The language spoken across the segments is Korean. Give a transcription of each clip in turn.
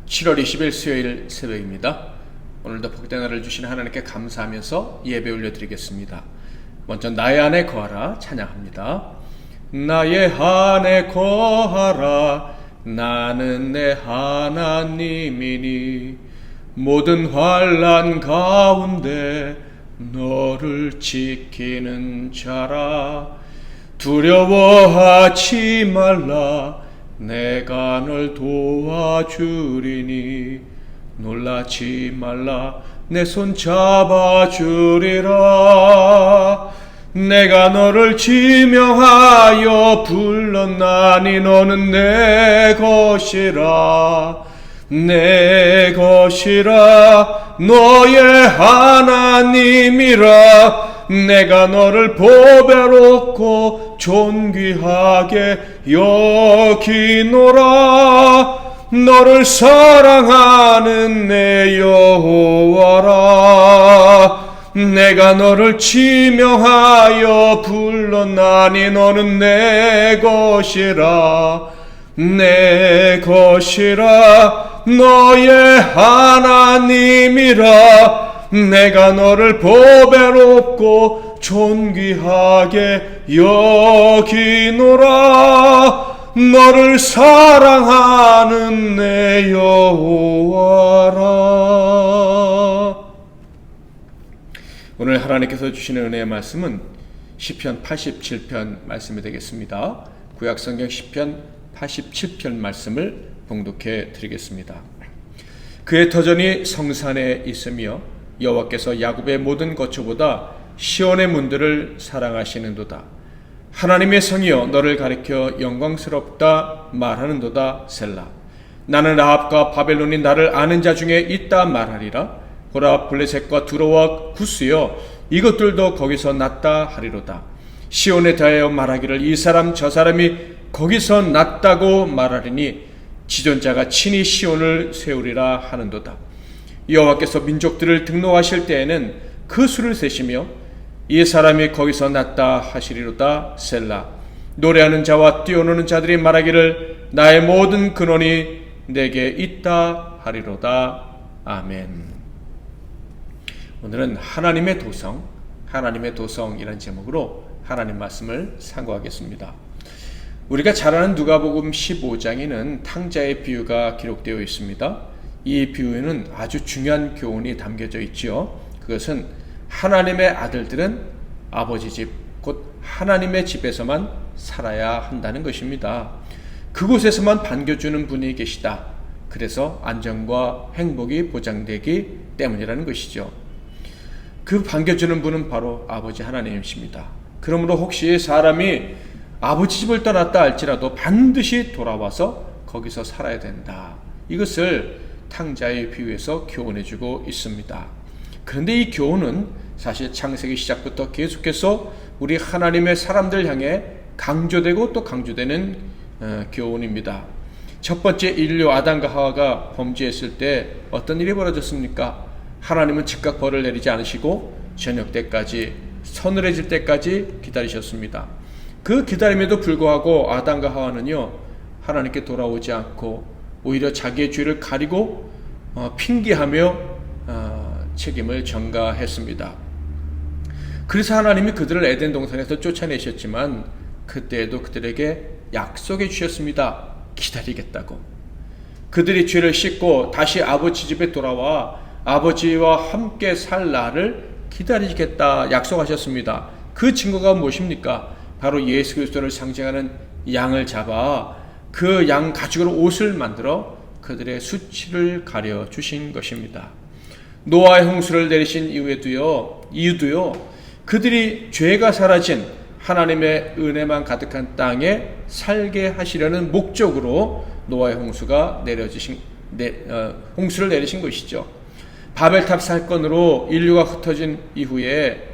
7월 20일 수요일 새벽입니다. 오늘도 복된 날을 주신 하나님께 감사하면서 예배 올려드리겠습니다. 먼저 나의 안에 거하라 찬양합니다. 나의 안에 거하라 나는 내 하나님이니 모든 환난 가운데 너를 지키는 자라. 두려워하지 말라 내가 널 도와주리니 놀라지 말라 내 손 잡아주리라. 내가 너를 지명하여 불렀나니 너는 내 것이라. 내 것이라 너의 하나님이라. 내가 너를 보배롭고 존귀하게 여기노라. 너를 사랑하는 내 여호와라. 내가 너를 지명하여 불렀나니 너는 내 것이라. 내 것이라 너의 하나님이라. 내가 너를 보배롭고 존귀하게 여기노라. 너를 사랑하는 내 여호와라. 오늘 하나님께서 주시는 은혜의 말씀은 시편 87편 말씀이 되겠습니다. 구약성경 시편 87편 말씀을 봉독해 드리겠습니다. 그의 터전이 성산에 있으며 여호와께서 야곱의 모든 거처보다 시온의 문들을 사랑하시는도다. 하나님의 성이여 너를 가리켜 영광스럽다 말하는도다. 셀라. 나는 라합과 바벨론이 나를 아는 자 중에 있다 말하리라. 보라 블레셋과 두로와 구스여 이것들도 거기서 났다 하리로다. 시온에 대하여 말하기를 이 사람 저 사람이 거기서 났다고 말하리니 지존자가 친히 시온을 세우리라 하는도다. 여호와께서 민족들을 등록하실 때에는 그 수를 세시며 이 사람이 거기서 났다 하시리로다. 셀라. 노래하는 자와 뛰어노는 자들이 말하기를 나의 모든 근원이 내게 있다 하리로다. 아멘. 오늘은 하나님의 도성이라는 제목으로 하나님 말씀을 상고하겠습니다. 우리가 잘 아는 누가복음 15장에는 탕자의 비유가 기록되어 있습니다. 이 비유에는 아주 중요한 교훈이 담겨져 있지요. 그것은 하나님의 아들들은 아버지 집, 곧 하나님의 집에서만 살아야 한다는 것입니다. 그곳에서만 반겨주는 분이 계시다. 그래서 안정과 행복이 보장되기 때문이라는 것이죠. 그 반겨주는 분은 바로 아버지 하나님이십니다. 그러므로 혹시 사람이 아버지 집을 떠났다 할지라도 반드시 돌아와서 거기서 살아야 된다. 이것을 탕자의 비유에서 교훈해주고 있습니다. 그런데 이 교훈은 사실 창세기 시작부터 계속해서 우리 하나님의 사람들 향해 강조되고 또 강조되는 교훈입니다. 첫 번째 인류 아담과 하와가 범죄했을 때 어떤 일이 벌어졌습니까? 하나님은 즉각 벌을 내리지 않으시고 저녁 때까지 서늘해질 때까지 기다리셨습니다. 그 기다림에도 불구하고 아담과 하와는요 하나님께 돌아오지 않고 오히려 자기의 죄를 가리고 핑계하며 책임을 전가했습니다. 그래서 하나님이 그들을 에덴 동산에서 쫓아내셨지만 그때에도 그들에게 약속해 주셨습니다. 기다리겠다고. 그들이 죄를 씻고 다시 아버지 집에 돌아와 아버지와 함께 살 날을 기다리겠다 약속하셨습니다. 그 증거가 무엇입니까? 바로 예수 그리스도를 상징하는 양을 잡아 그 양 가죽으로 옷을 만들어 그들의 수치를 가려 주신 것입니다. 노아의 홍수를 내리신 이유도요 그들이 죄가 사라진 하나님의 은혜만 가득한 땅에 살게 하시려는 목적으로 노아의 홍수를 내리신 것이죠. 바벨탑 사건으로 인류가 흩어진 이후에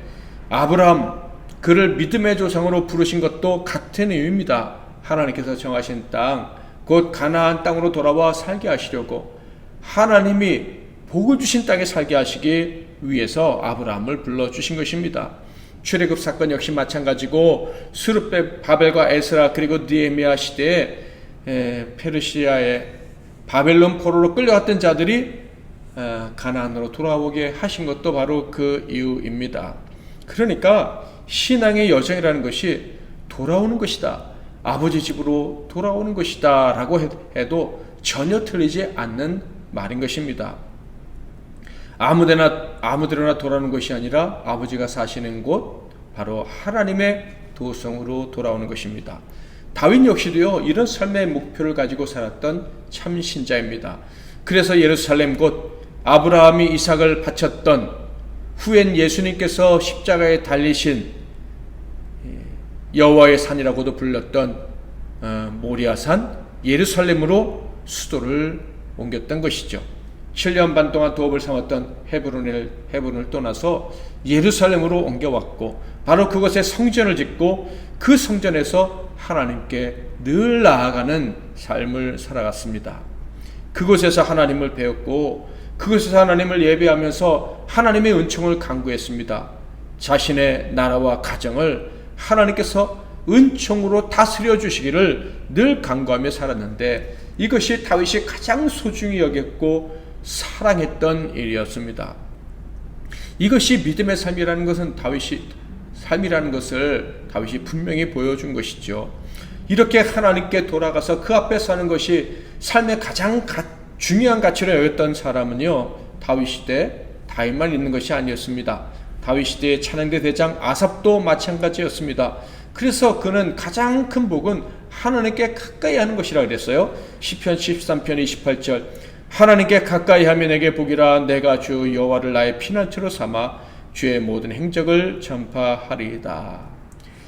아브라함 그를 믿음의 조상으로 부르신 것도 같은 의미입니다. 하나님께서 정하신 땅, 곧 가나안 땅으로 돌아와 살게 하시려고 하나님이 복을 주신 땅에 살게 하시기 위해서 아브라함을 불러주신 것입니다. 출애굽 사건 역시 마찬가지고 수르바벨과 에스라 그리고 느헤미야 시대에 페르시아의 바벨론 포로로 끌려갔던 자들이 가나안으로 돌아오게 하신 것도 바로 그 이유입니다. 그러니까 신앙의 여정이라는 것이 돌아오는 것이다, 아버지 집으로 돌아오는 것이다 라고 해도 전혀 틀리지 않는 말인 것입니다. 아무데나 돌아오는 것이 아니라 아버지가 사시는 곳, 바로 하나님의 도성으로 돌아오는 것입니다. 다윗 역시도요, 이런 삶의 목표를 가지고 살았던 참 신자입니다. 그래서 예루살렘 곧 아브라함이 이삭을 바쳤던, 후엔 예수님께서 십자가에 달리신 여호와의 산이라고도 불렸던 모리아산 예루살렘으로 수도를 옮겼던 것이죠. 7년 반 동안 도읍을 삼았던 헤브론을 떠나서 예루살렘으로 옮겨왔고, 바로 그곳에 성전을 짓고 그 성전에서 하나님께 늘 나아가는 삶을 살아갔습니다. 그곳에서 하나님을 배웠고, 그곳에서 하나님을 예배하면서 하나님의 은총을 간구했습니다. 자신의 나라와 가정을 하나님께서 은총으로 다스려 주시기를 늘 간구하며 살았는데, 이것이 다윗이 가장 소중히 여겼고 사랑했던 일이었습니다. 이것이 믿음의 삶이라는 것은 삶이라는 것을 다윗이 분명히 보여준 것이죠. 이렇게 하나님께 돌아가서 그 앞에 사는 것이 삶의 가장 중요한 가치로 여겼던 사람은요, 다윗 시대 다윗만 있는 것이 아니었습니다. 다윗 시대의 찬양대 대장 아삽도 마찬가지였습니다. 그래서 그는 가장 큰 복은 하나님께 가까이 하는 것이라 그랬어요. 시편 13편 28절, 하나님께 가까이 하면 내게 복이라, 내가 주 여호와를 나의 피난처로 삼아 주의 모든 행적을 전파하리이다.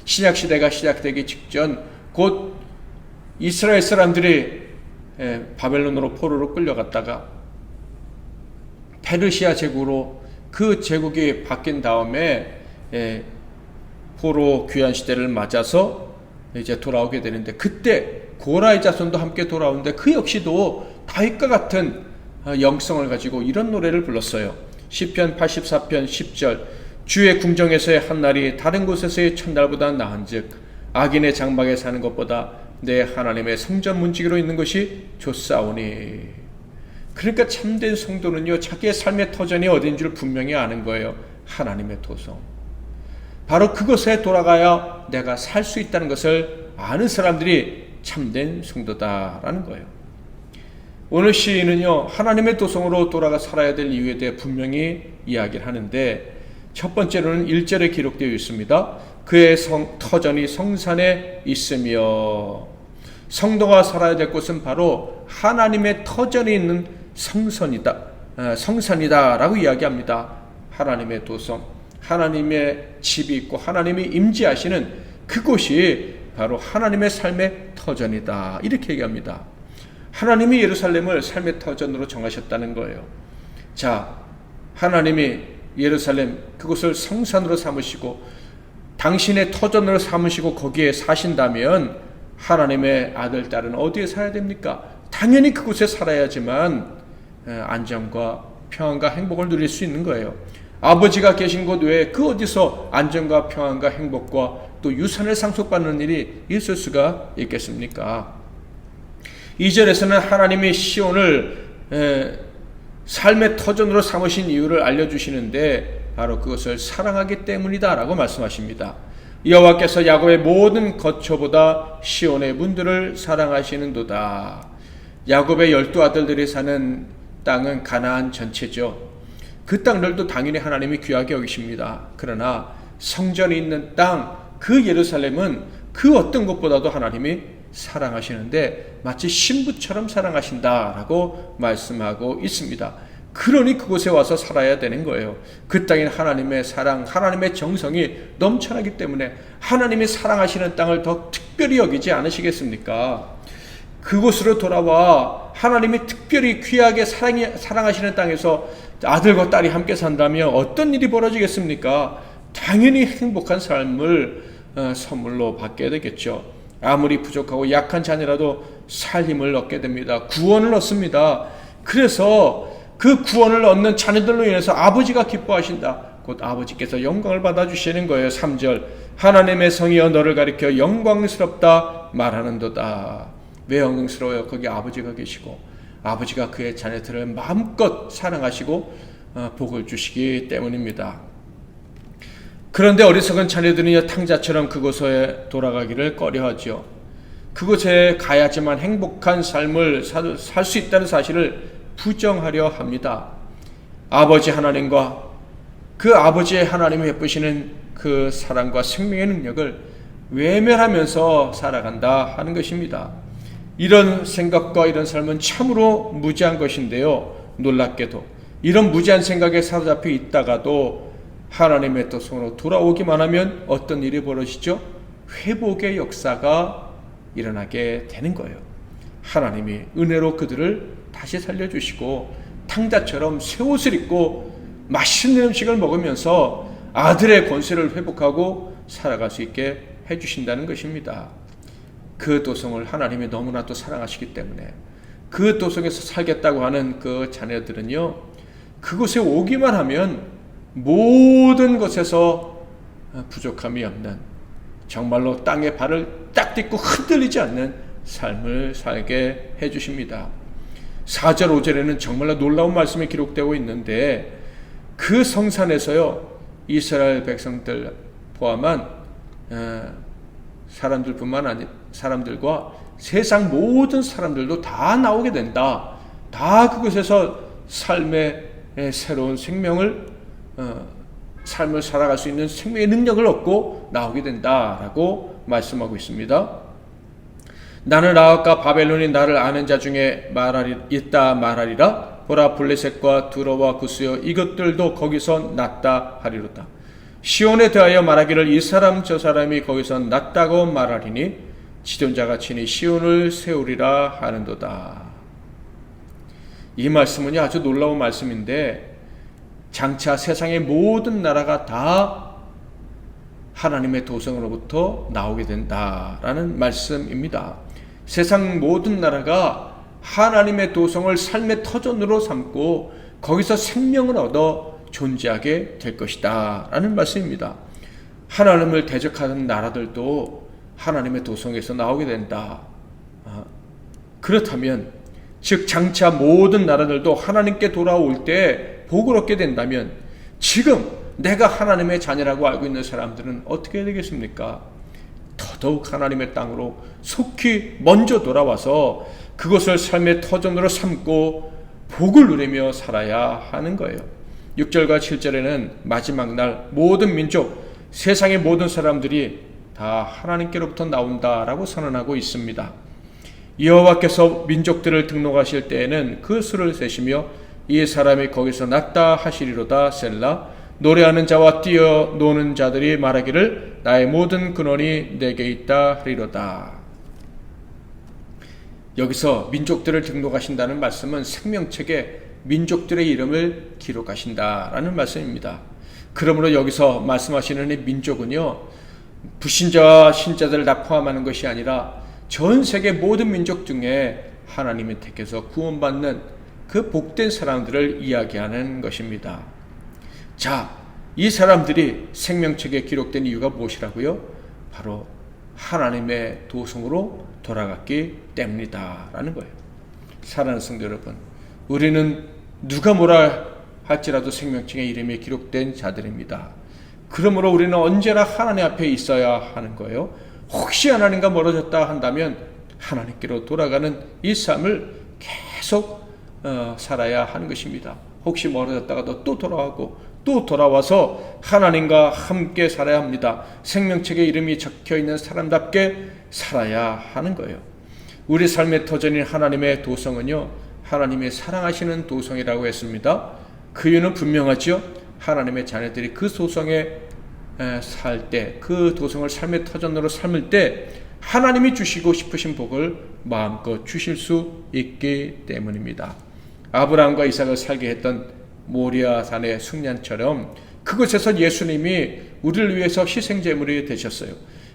신약시대가 시작되기 직전, 곧 이스라엘 사람들이 바벨론으로 포로로 끌려갔다가 페르시아 제국으로, 그 제국이 바뀐 다음에 포로 귀환 시대를 맞아서 이제 돌아오게 되는데, 그때 고라의 자손도 함께 돌아오는데 그 역시도 다윗과 같은 영성을 가지고 이런 노래를 불렀어요. 시편 84편 10절, 주의 궁정에서의 한날이 다른 곳에서의 첫날보다 나은즉 악인의 장막에 사는 것보다 내 하나님의 성전 문지기로 있는 것이 좋사오니. 그러니까 참된 성도는요, 자기의 삶의 터전이 어딘 줄 분명히 아는 거예요. 하나님의 도성. 바로 그곳에 돌아가야 내가 살 수 있다는 것을 아는 사람들이 참된 성도다라는 거예요. 오늘 시인은요, 하나님의 도성으로 돌아가 살아야 될 이유에 대해 분명히 이야기를 하는데, 첫 번째로는 1절에 기록되어 있습니다. 그의 터전이 성산에 있으며. 성도가 살아야 될 곳은 바로 하나님의 터전이 있는 성산이다 라고 이야기합니다. 하나님의 도성, 하나님의 집이 있고 하나님이 임재하시는 그곳이 바로 하나님의 삶의 터전이다, 이렇게 얘기합니다. 하나님이 예루살렘을 삶의 터전으로 정하셨다는 거예요. 자, 하나님이 예루살렘 그곳을 성산으로 삼으시고 당신의 터전으로 삼으시고 거기에 사신다면 하나님의 아들, 딸은 어디에 살아야 됩니까? 당연히 그곳에 살아야지만 안정과 평안과 행복을 누릴 수 있는 거예요. 아버지가 계신 곳 외에 그 어디서 안정과 평안과 행복과 또 유산을 상속받는 일이 있을 수가 있겠습니까? 2절에서는 하나님이 시온을 삶의 터전으로 삼으신 이유를 알려주시는데, 바로 그것을 사랑하기 때문이다 라고 말씀하십니다. 여호와께서 야곱의 모든 거처보다 시온의 문들을 사랑하시는도다. 야곱의 12아들들이 사는 땅은 가나안 전체죠. 그 땅들도 당연히 하나님이 귀하게 여기십니다. 그러나 성전이 있는 땅, 그 예루살렘은 그 어떤 것보다도 하나님이 사랑하시는데 마치 신부처럼 사랑하신다라고 말씀하고 있습니다. 그러니 그곳에 와서 살아야 되는 거예요. 그 땅인 하나님의 사랑, 하나님의 정성이 넘쳐나기 때문에 하나님이 사랑하시는 땅을 더 특별히 여기지 않으시겠습니까? 그곳으로 돌아와 하나님이 특별히 귀하게 사랑하시는 땅에서 아들과 딸이 함께 산다면 어떤 일이 벌어지겠습니까? 당연히 행복한 삶을 선물로 받게 되겠죠. 아무리 부족하고 약한 자녀라도 살림을 얻게 됩니다. 구원을 얻습니다. 그래서 그 구원을 얻는 자녀들로 인해서 아버지가 기뻐하신다. 곧 아버지께서 영광을 받아주시는 거예요. 3절, 하나님의 성이여 너를 가리켜 영광스럽다 말하는도다. 왜 영광스러워요? 거기 아버지가 계시고 아버지가 그의 자녀들을 마음껏 사랑하시고 복을 주시기 때문입니다. 그런데 어리석은 자녀들은 탕자처럼 그곳에 돌아가기를 꺼려하지요. 그곳에 가야지만 행복한 삶을 살 수 있다는 사실을 부정하려 합니다. 아버지 하나님과 그 아버지의 하나님이 베푸시는 그 사랑과 생명의 능력을 외면하면서 살아간다 하는 것입니다. 이런 생각과 이런 삶은 참으로 무지한 것인데요. 놀랍게도 이런 무지한 생각에 사로잡혀 있다가도 하나님의 도성으로 돌아오기만 하면 어떤 일이 벌어지죠? 회복의 역사가 일어나게 되는 거예요. 하나님이 은혜로 그들을 다시 살려주시고 탕자처럼 새 옷을 입고 맛있는 음식을 먹으면서 아들의 권세를 회복하고 살아갈 수 있게 해주신다는 것입니다. 그 도성을 하나님이 너무나도 사랑하시기 때문에 그 도성에서 살겠다고 하는 그 자녀들은요, 그곳에 오기만 하면 모든 것에서 부족함이 없는, 정말로 땅에 발을 딱 딛고 흔들리지 않는 삶을 살게 해주십니다. 4절 5절에는 정말로 놀라운 말씀이 기록되고 있는데, 그 성산에서요 이스라엘 백성들 포함한 사람들과 세상 모든 사람들도 다 나오게 된다. 다 그곳에서 삶의 새로운 삶을 살아갈 수 있는 생명의 능력을 얻고 나오게 된다라고 말씀하고 있습니다. 나는 라합과 바벨론이 나를 아는 자 중에 있다 말하리라. 보라, 블레셋과 두로와 구스여 이것들도 거기서 났다 하리로다. 시온에 대하여 말하기를 이 사람 저 사람이 거기서 났다고 말하리니 지존자가 친히 시온을 세우리라 하는도다. 이 말씀은 아주 놀라운 말씀인데, 장차 세상의 모든 나라가 다 하나님의 도성으로부터 나오게 된다라는 말씀입니다. 세상 모든 나라가 하나님의 도성을 삶의 터전으로 삼고 거기서 생명을 얻어 존재하게 될 것이다 라는 말씀입니다. 하나님을 대적하는 나라들도 하나님의 도성에서 나오게 된다. 그렇다면 즉 장차 모든 나라들도 하나님께 돌아올 때 복을 얻게 된다면, 지금 내가 하나님의 자녀라고 알고 있는 사람들은 어떻게 되겠습니까? 더더욱 하나님의 땅으로 속히 먼저 돌아와서 그것을 삶의 터전으로 삼고 복을 누리며 살아야 하는 거예요. 6절과 7절에는 마지막 날 모든 민족, 세상의 모든 사람들이 다 하나님께로부터 나온다라고 선언하고 있습니다. 여호와께서 민족들을 등록하실 때에는 그 수를 세시며 이 사람이 거기서 났다 하시리로다. 셀라. 노래하는 자와 뛰어노는 자들이 말하기를 나의 모든 근원이 내게 있다 하리로다. 여기서 민족들을 등록하신다는 말씀은 생명책에 민족들의 이름을 기록하신다라는 말씀입니다. 그러므로 여기서 말씀하시는 이 민족은요, 불신자와 신자들을 다 포함하는 것이 아니라 전 세계 모든 민족 중에 하나님이 택해서 구원받는 그 복된 사람들을 이야기하는 것입니다. 자, 이 사람들이 생명책에 기록된 이유가 무엇이라고요? 바로 하나님의 도성으로 돌아갔기 때문이다 라는 거예요. 사랑하는 성도 여러분, 우리는 누가 뭐라 할지라도 생명책에 이름이 기록된 자들입니다. 그러므로 우리는 언제나 하나님 앞에 있어야 하는 거예요. 혹시 하나님과 멀어졌다 한다면 하나님께로 돌아가는 이 삶을 계속 살아야 하는 것입니다. 혹시 멀어졌다가도 또 돌아가고 또 돌아와서 하나님과 함께 살아야 합니다. 생명책에 이름이 적혀있는 사람답게 살아야 하는 거예요. 우리 삶의 터전인 하나님의 도성은요, 하나님의 사랑하시는 도성이라고 했습니다. 그 이유는 분명하죠. 하나님의 자녀들이 그 도성에 살 때, 그 도성을 삶의 터전으로 삼을 때 하나님이 주시고 싶으신 복을 마음껏 주실 수 있기 때문입니다. 아브라함과 이삭을 살게 했던 모리아 산의 숭례처럼 그곳에서 예수님이 우리를 위해서 희생제물이 되셨어요.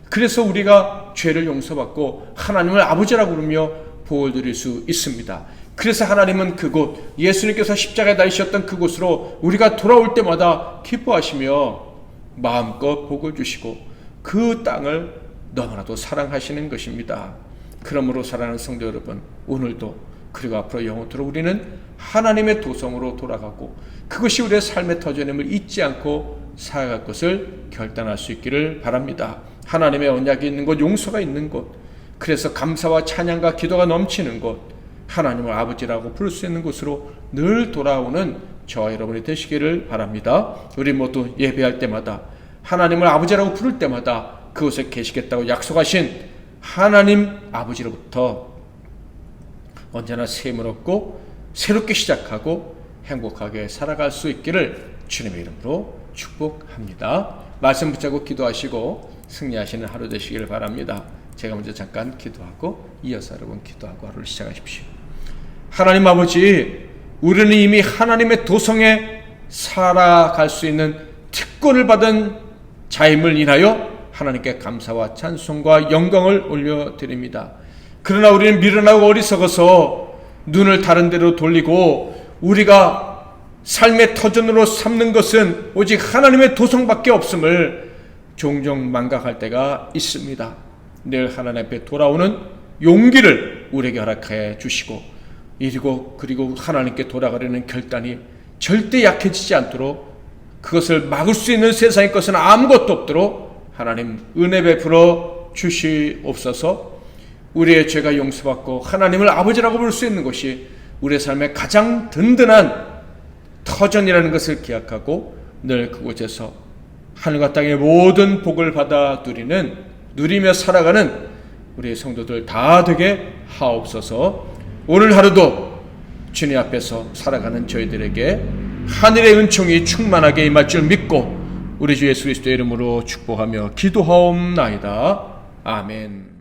그래서 우리가 죄를 용서받고 하나님을 아버지라고 부르며 복을 누릴 수 있습니다. 그래서 하나님은 그곳, 예수님께서 십자가에 달리셨던 그곳으로 우리가 돌아올 때마다 기뻐하시며 마음껏 복을 주시고 그 땅을 너무나도 사랑하시는 것입니다. 그러므로 사랑하는 성도 여러분, 오늘도 그리고 앞으로 영원토록 우리는 하나님의 도성으로 돌아가고 그것이 우리의 삶의 터전임을 잊지 않고 살아갈 것을 결단할 수 있기를 바랍니다. 하나님의 언약이 있는 곳, 용서가 있는 곳, 그래서 감사와 찬양과 기도가 넘치는 곳, 하나님을 아버지라고 부를 수 있는 곳으로 늘 돌아오는 저와 여러분이 되시기를 바랍니다. 우리 모두 예배할 때마다 하나님을 아버지라고 부를 때마다 그곳에 계시겠다고 약속하신 하나님 아버지로부터 언제나 셈을 얻고 새롭게 시작하고 행복하게 살아갈 수 있기를 주님의 이름으로 축복합니다. 말씀 붙잡고 기도하시고 승리하시는 하루 되시기를 바랍니다. 제가 먼저 잠깐 기도하고 이어서 여러분 기도하고 하루를 시작하십시오. 하나님 아버지, 우리는 이미 하나님의 도성에 살아갈 수 있는 특권을 받은 자임을 인하여 하나님께 감사와 찬송과 영광을 올려드립니다. 그러나 우리는 미련하고 어리석어서 눈을 다른 데로 돌리고 우리가 삶의 터전으로 삼는 것은 오직 하나님의 도성밖에 없음을 종종 망각할 때가 있습니다. 늘 하나님 앞에 돌아오는 용기를 우리에게 허락해 주시고 그리고 하나님께 돌아가려는 결단이 절대 약해지지 않도록 그것을 막을 수 있는 세상의 것은 아무것도 없도록 하나님 은혜 베풀어 주시옵소서. 우리의 죄가 용서받고 하나님을 아버지라고 부를 수 있는 것이 우리의 삶의 가장 든든한 터전이라는 것을 기억하고 늘 그곳에서 하늘과 땅의 모든 복을 받아 누리며 살아가는 우리의 성도들 다 되게 하옵소서. 오늘 하루도 주님 앞에서 살아가는 저희들에게 하늘의 은총이 충만하게 임할 줄 믿고 우리 주 예수 그리스도의 이름으로 축복하며 기도하옵나이다. 아멘.